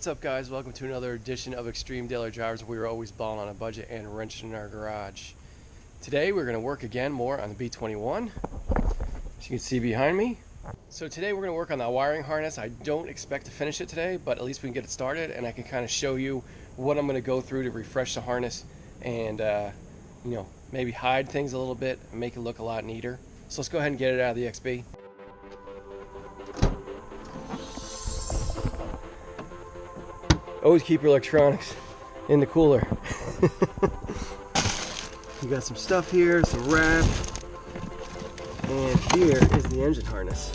What's up, guys? Welcome to another edition of Extreme Daily Drivers. We are always balling on a budget and wrenching in our garage. Today we're going to work again more on the B21, as you can see behind me. So today we're going to work on the wiring harness. I don't expect to finish it today, but at least we can get it started, and I can kind of show you what I'm going to go through to refresh the harness and maybe hide things a little bit and make it look a lot neater. So let's go ahead and get it out of the XB. Always keep your electronics in the cooler. You got some stuff here, some wrap, and here is the engine harness.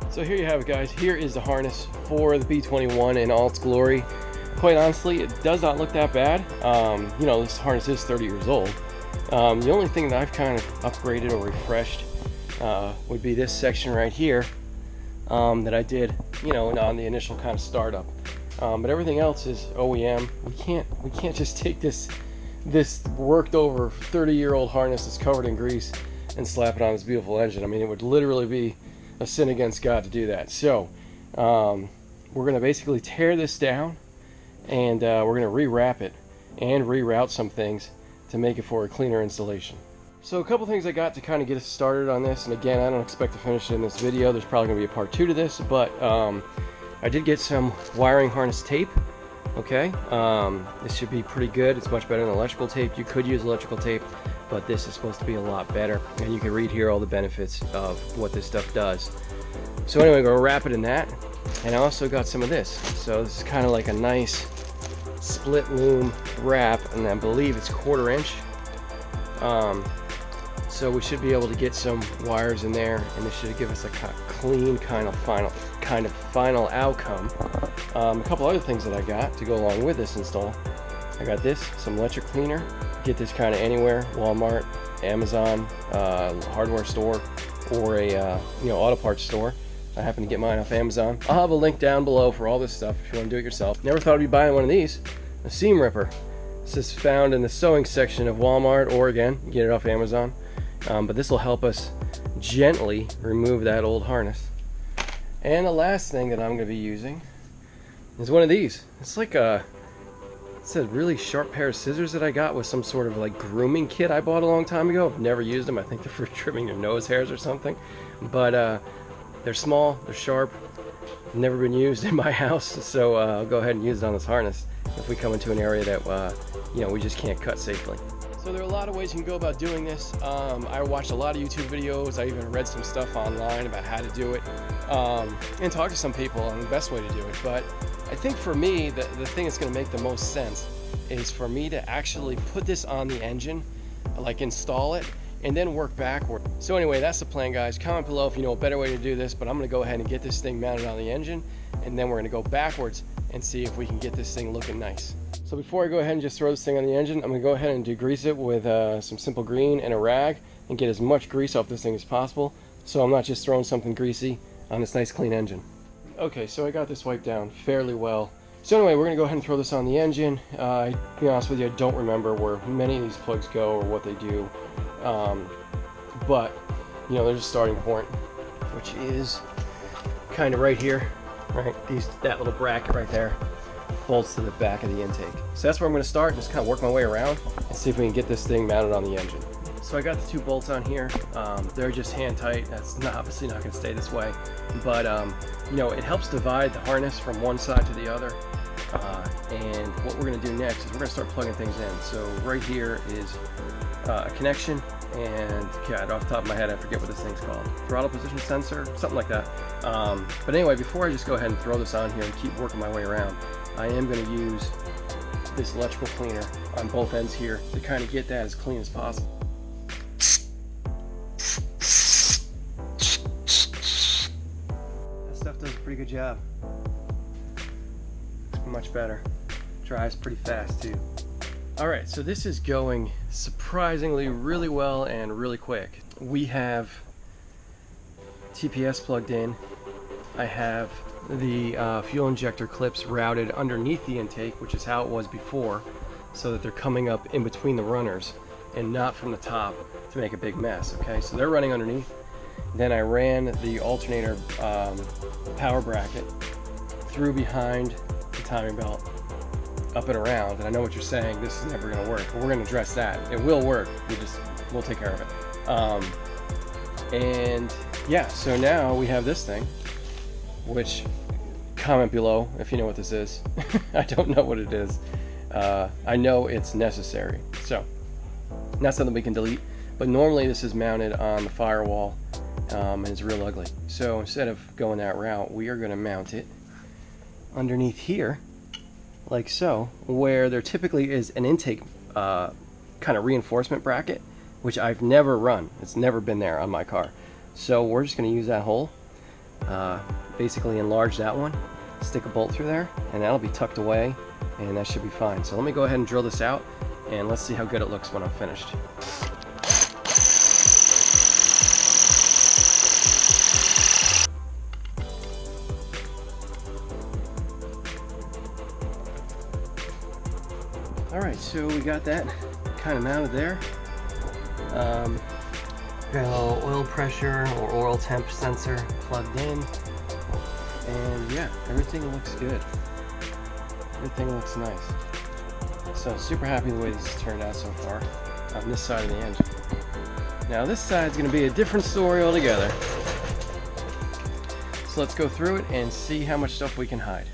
So here you have it, guys. Here is the harness for the B21 in all its glory. Quite honestly, it does not look that bad. This harness is 30 years old. The only thing that I've kind of upgraded or refreshed would be this section right here that I did on the initial kind of startup, but everything else is OEM. We can't just take this worked over 30-year-old harness that's covered in grease and slap it on this beautiful engine. I mean, it would literally be a sin against God to do that. So we're going to basically tear this down, and we're going to rewrap it and reroute some things to make it for a cleaner installation. So a couple things I got to kind of get us started on this, and again, I don't expect to finish it in this video. There's probably going to be a part 2 to this, but I did get some wiring harness tape. Okay, this should be pretty good. It's much better than electrical tape. You could use electrical tape, but this is supposed to be a lot better, and you can read here all the benefits of what this stuff does. So anyway, I'm going to wrap it in that, and I also got some of this. So this is kind of like a nice split loom wrap, and I believe it's 1/4 inch. So we should be able to get some wires in there, and this should give us a clean kind of final outcome. A couple other things that I got to go along with this install. I got this, some electric cleaner. Get this kind of anywhere: Walmart, Amazon, hardware store, or a auto parts store. I happen to get mine off Amazon. I'll have a link down below for all this stuff if you want to do it yourself. Never thought I'd be buying one of these. A seam ripper. This is found in the sewing section of Walmart, or again, you get it off Amazon. But this will help us gently remove that old harness. And the last thing that I'm going to be using is one of these. It's like it's a really sharp pair of scissors that I got with some sort of like grooming kit I bought a long time ago. I've never used them. I think they're for trimming your nose hairs or something. But they're small, they're sharp, never been used in my house, so I'll go ahead and use it on this harness if we come into an area that we just can't cut safely. So there are a lot of ways you can go about doing this. I watched a lot of YouTube videos. I even read some stuff online about how to do it, and talked to some people on the best way to do it. But I think for me, the thing that's going to make the most sense is for me to actually put this on the engine, like install it, and then work backward. So anyway, that's the plan, guys. Comment below if you know a better way to do this, but I'm going to go ahead and get this thing mounted on the engine, and then we're going to go backwards and see if we can get this thing looking nice. So before I go ahead and just throw this thing on the engine, I'm going to go ahead and degrease it with some simple green and a rag and get as much grease off this thing as possible, so I'm not just throwing something greasy on this nice clean engine. Okay, so I got this wiped down fairly well. So anyway, we're going to go ahead and throw this on the engine. To be honest with you, I don't remember where many of these plugs go or what they do, but there's a starting point, which is kind of right here, right? That little bracket right there bolts to the back of the intake. So that's where I'm going to start, just kind of work my way around and see if we can get this thing mounted on the engine. So I got the 2 bolts on here. They're just hand tight. That's obviously not going to stay this way, but it helps divide the harness from one side to the other. And what we're going to do next is we're going to start plugging things in. So right here is a connection, and God, off the top of my head, I forget what this thing's called. Throttle position sensor, something like that. But anyway, before I just go ahead and throw this on here and keep working my way around, I am going to use this electrical cleaner on both ends here to kind of get that as clean as possible. That stuff does a pretty good job. It's much better. Dries pretty fast too. Alright, so this is going surprisingly really well and really quick. We have TPS plugged in. I have the fuel injector clips routed underneath the intake, which is how it was before, so that they're coming up in between the runners and not from the top to make a big mess. Okay, so they're running underneath. Then I ran the alternator power bracket through behind the timing belt, up and around. And I know what you're saying, this is never going to work, but we're going to address that. It will work, we'll take care of it. And yeah, so now we have this thing, which, comment below if you know what this is. I don't know what it is. I know it's necessary, so not something we can delete, but normally this is mounted on the firewall, and it's real ugly. So instead of going that route, we are going to mount it underneath here, like so, where there typically is an intake kind of reinforcement bracket, which I've never run. It's never been there on my car. So we're just going to use that hole, basically enlarge that one, stick a bolt through there, and that'll be tucked away, and that should be fine. So let me go ahead and drill this out, and let's see how good it looks when I'm finished. Alright, so we got that kind of mounted there. Got a little oil pressure or oil temp sensor plugged in. And yeah, everything looks good. Everything looks nice. So super happy the way this has turned out so far on this side of the engine. Now this side is going to be a different story altogether. So let's go through it and see how much stuff we can hide.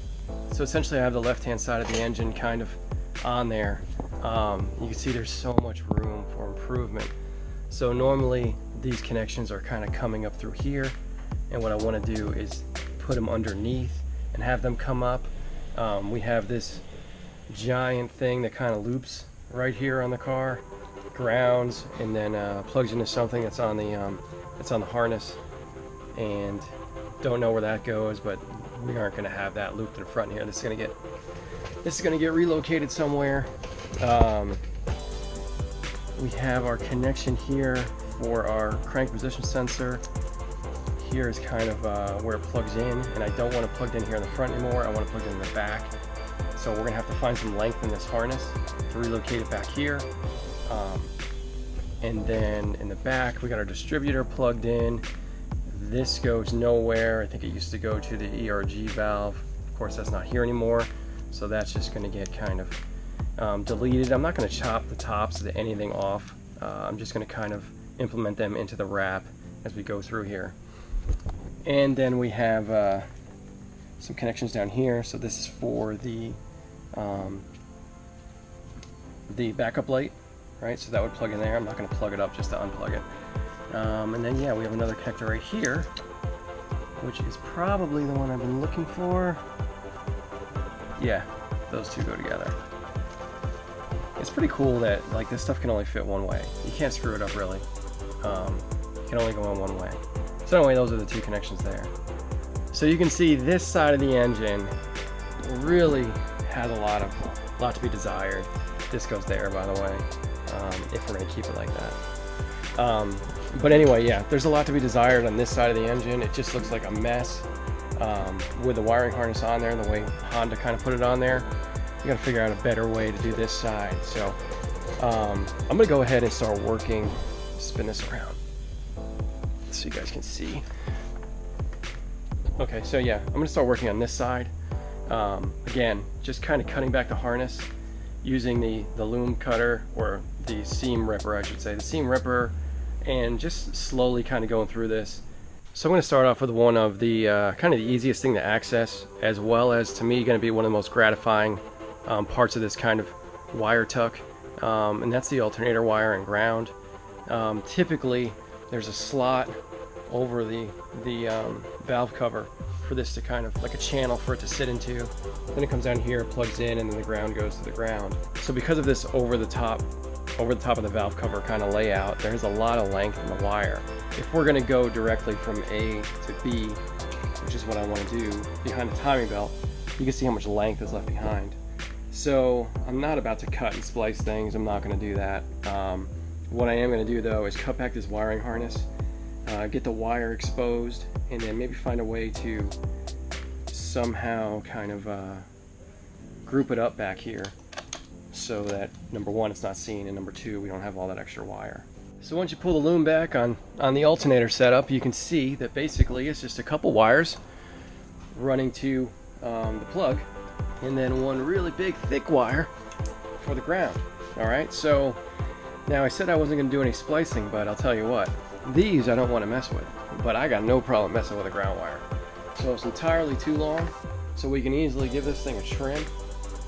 So essentially I have the left-hand side of the engine kind of on there. You can see there's so much room for improvement. So normally these connections are kind of coming up through here, and what I want to do is put them underneath and have them come up. We have this giant thing that kind of loops right here on the car, grounds, and then plugs into something that's on the harness, and don't know where that goes, but we aren't going to have that looped in front here. This is going to get relocated somewhere. We have our connection here for our crank position sensor. Here is kind of where it plugs in, and I don't want it plugged in here in the front anymore. I want it plugged in the back. So we're going to have to find some length in this harness to relocate it back here. And then in the back, we got our distributor plugged in. This goes nowhere. I think it used to go to the ERG valve. Of course, that's not here anymore. So that's just going to get kind of deleted. I'm not going to chop the tops of anything off. I'm just going to kind of implement them into the wrap as we go through here. And then we have some connections down here. So this is for the backup light, right? So that would plug in there. I'm not going to plug it up just to unplug it. And then yeah, we have another connector right here, which is probably the one I've been looking for. Yeah, those two go together. It's pretty cool that like this stuff can only fit one way. You can't screw it up really. It can only go in one way. So anyway, those are the two connections there. So you can see this side of the engine really has a lot to be desired. This goes there, by the way, if we're going to keep it like that. But anyway, yeah, there's a lot to be desired on this side of the engine. It just looks like a mess with the wiring harness on there, the way Honda kind of put it on there. You got to figure out a better way to do this side. So I'm going to go ahead and start working, spin this around so you guys can see. Okay, so yeah, I'm going to start working on this side. Again, just kind of cutting back the harness using the Loom cutter, or the seam ripper I should say, the seam ripper, and just slowly kind of going through this. So I'm going to start off with one of the kind of the easiest thing to access, as well as to me going to be one of the most gratifying parts of this kind of wire tuck, and that's the alternator wire and ground. Typically there's a slot over the valve cover for this to kind of like a channel for it to sit into. Then it comes down here, plugs in, and then the ground goes to the ground. So because of this over the top of the valve cover kind of layout, there's a lot of length in the wire. If we're going to go directly from A to B, which is what I want to do behind the timing belt, you can see how much length is left behind. So I'm not about to cut and splice things. I'm not going to do that. What I am going to do though is cut back this wiring harness, get the wire exposed, and then maybe find a way to somehow kind of group it up back here so that number one, it's not seen, and number two, we don't have all that extra wire. So once you pull the Loom back on the alternator setup, you can see that basically it's just a couple wires running to the plug, and then one really big thick wire for the ground. All right, so now I said I wasn't going to do any splicing, but I'll tell you what, these I don't want to mess with, but I got no problem messing with a ground wire. So it's entirely too long, so we can easily give this thing a trim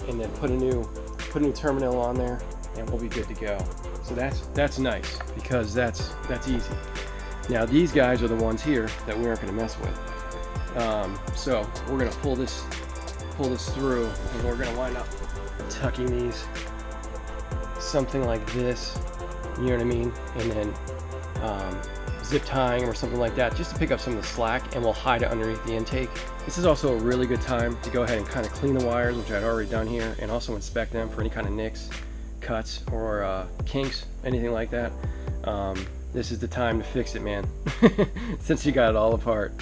and then put a new terminal on there, and we'll be good to go. So that's nice, because that's easy. Now these guys are the ones here that we aren't going to mess with. So we're going to pull this through, and we're going to wind up tucking these something like this, you know what I mean, and then zip tying or something like that, just to pick up some of the slack, and we'll hide it underneath the intake. This is also a really good time to go ahead and kind of clean the wires, which I'd already done here, and also inspect them for any kind of nicks, cuts, or kinks, anything like that. This is the time to fix it, man, since you got it all apart.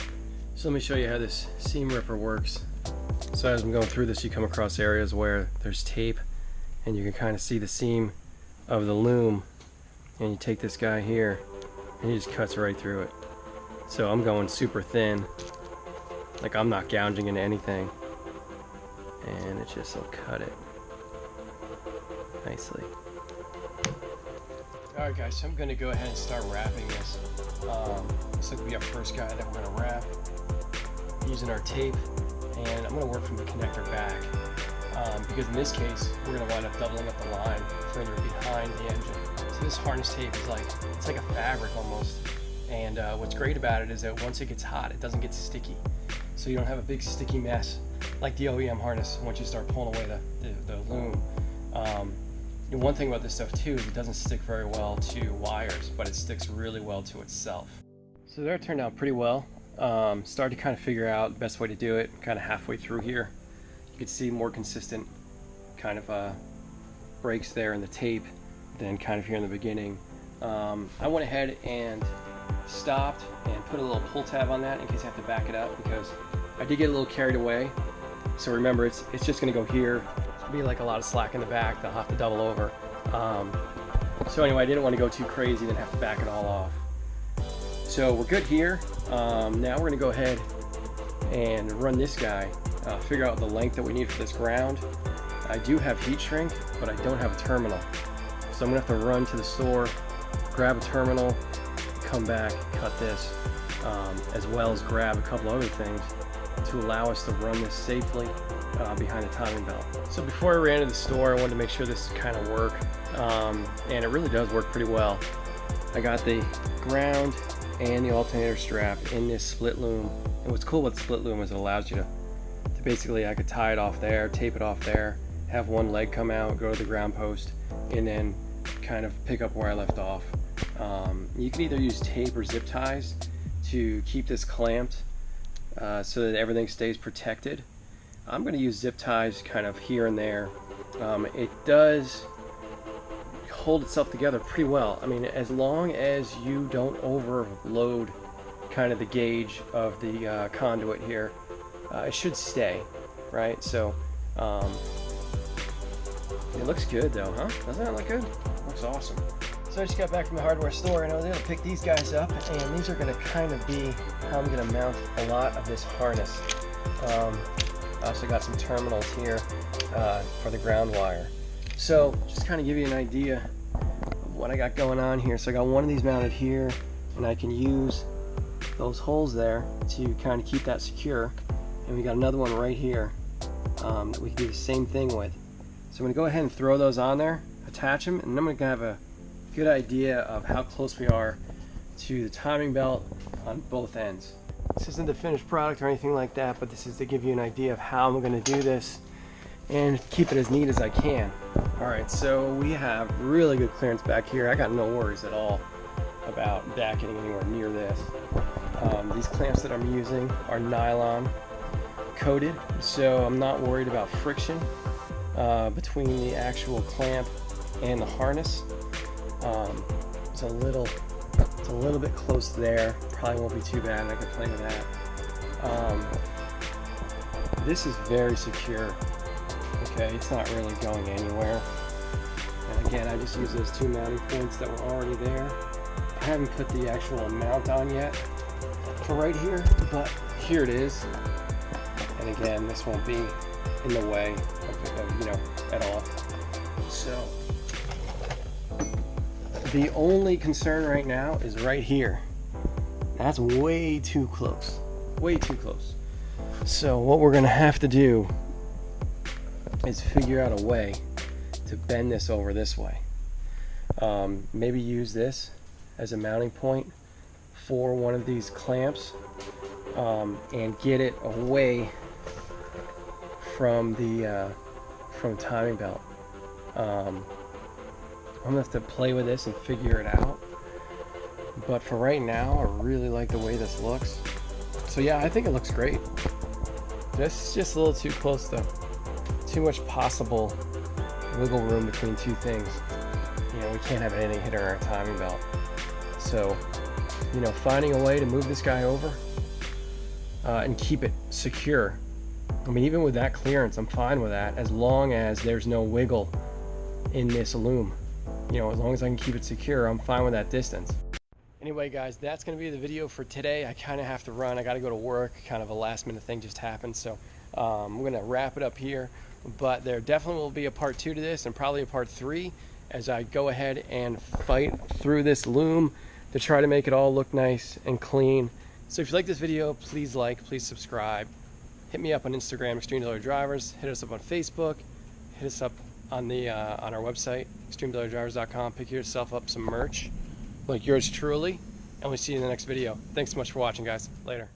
So let me show you how this seam ripper works. So as I'm going through this, you come across areas where there's tape, and you can kind of see the seam of the loom, and you take this guy here and he just cuts right through it. So I'm going super thin, like I'm not gouging into anything, and it just will cut it nicely. Alright guys, so I'm going to go ahead and start wrapping this. This will be our first guy that we're going to wrap using our tape, and I'm going to work from the connector back. Because in this case, we're going to wind up doubling up the line further behind the engine. So this harness tape is it's like a fabric almost. And what's great about it is that once it gets hot, it doesn't get sticky. So you don't have a big sticky mess like the OEM harness once you start pulling away the loom. And one thing about this stuff too is it doesn't stick very well to wires, but it sticks really well to itself. So that turned out pretty well. Started to kind of figure out the best way to do it, kind of halfway through here. You can see more consistent kind of breaks there in the tape than kind of here in the beginning. I went ahead and stopped and put a little pull tab on that in case I have to back it up, because I did get a little carried away. So remember, it's just going to go here. It'll be like a lot of slack in the back. They'll have to double over. So anyway, I didn't want to go too crazy and have to back it all off. So we're good here. Now we're going to go ahead and run this guy. Figure out the length that we need for this ground. I do have heat shrink, but I don't have a terminal. So I'm gonna have to run to the store, grab a terminal, come back, cut this, as well as grab a couple other things to allow us to run this safely behind the timing belt. So before I ran to the store, I wanted to make sure this kind of worked, and it really does work pretty well. I got the ground and the alternator strap in this split loom, and what's cool with split loom is it allows you to basically, I could tie it off there, tape it off there, have one leg come out, go to the ground post, and then kind of pick up where I left off. You can either use tape or zip ties to keep this clamped so that everything stays protected. I'm going to use zip ties kind of here and there. It does hold itself together pretty well. I mean, as long as you don't overload kind of the gauge of the conduit here, it should stay, right? So it looks good though, huh? Doesn't that look good? Looks awesome. So I just got back from the hardware store, and I was able to pick these guys up, and these are going to kind of be how I'm going to mount a lot of this harness. I also got some terminals here for the ground wire. So just kind of give you an idea of what I got going on here. So I got one of these mounted here, and I can use those holes there to kind of keep that secure. And we got another one right here that we can do the same thing with. So I'm going to go ahead and throw those on there, attach them, and then I'm going to have a good idea of how close we are to the timing belt on both ends. This isn't the finished product or anything like that, but this is to give you an idea of how I'm going to do this and keep it as neat as I can. Alright, so we have really good clearance back here. I got no worries at all about back getting anywhere near this. These clamps that I'm using are nylon coated, so I'm not worried about friction between the actual clamp and the harness. It's a little bit close there. Probably won't be too bad. I can play with that. This is very secure. Okay, it's not really going anywhere. And again, I just use those two mounting points that were already there. I haven't put the actual mount on yet for right here, but here it is. And again, this won't be in the way of you know, at all. So the only concern right now is right here. That's way too close. Way too close. So what we're gonna have to do is figure out a way to bend this over this way. Maybe use this as a mounting point for one of these clamps, and get it away from the timing belt. I'm gonna have to play with this and figure it out, but for right now I really like the way this looks. So yeah, I think it looks great. This is just a little too close though. Too much possible wiggle room between two things. You know, we can't have anything hit our timing belt. So, you know, finding a way to move this guy over and keep it secure. I mean, even with that clearance, I'm fine with that, as long as there's no wiggle in this loom. You know, as long as I can keep it secure, I'm fine with that distance. Anyway, guys, that's going to be the video for today. I kind of have to run. I got to go to work. Kind of a last minute thing just happened. So I'm going to wrap it up here. But there definitely will be a part 2 to this, and probably a part 3, as I go ahead and fight through this loom to try to make it all look nice and clean. So if you like this video, please like, please subscribe. Hit me up on Instagram, Extreme Daily Drivers. Hit us up on Facebook. Hit us up on our website, extremedailyDrivers.com. Pick yourself up some merch like yours truly, and we'll see you in the next video. Thanks so much for watching, guys. Later.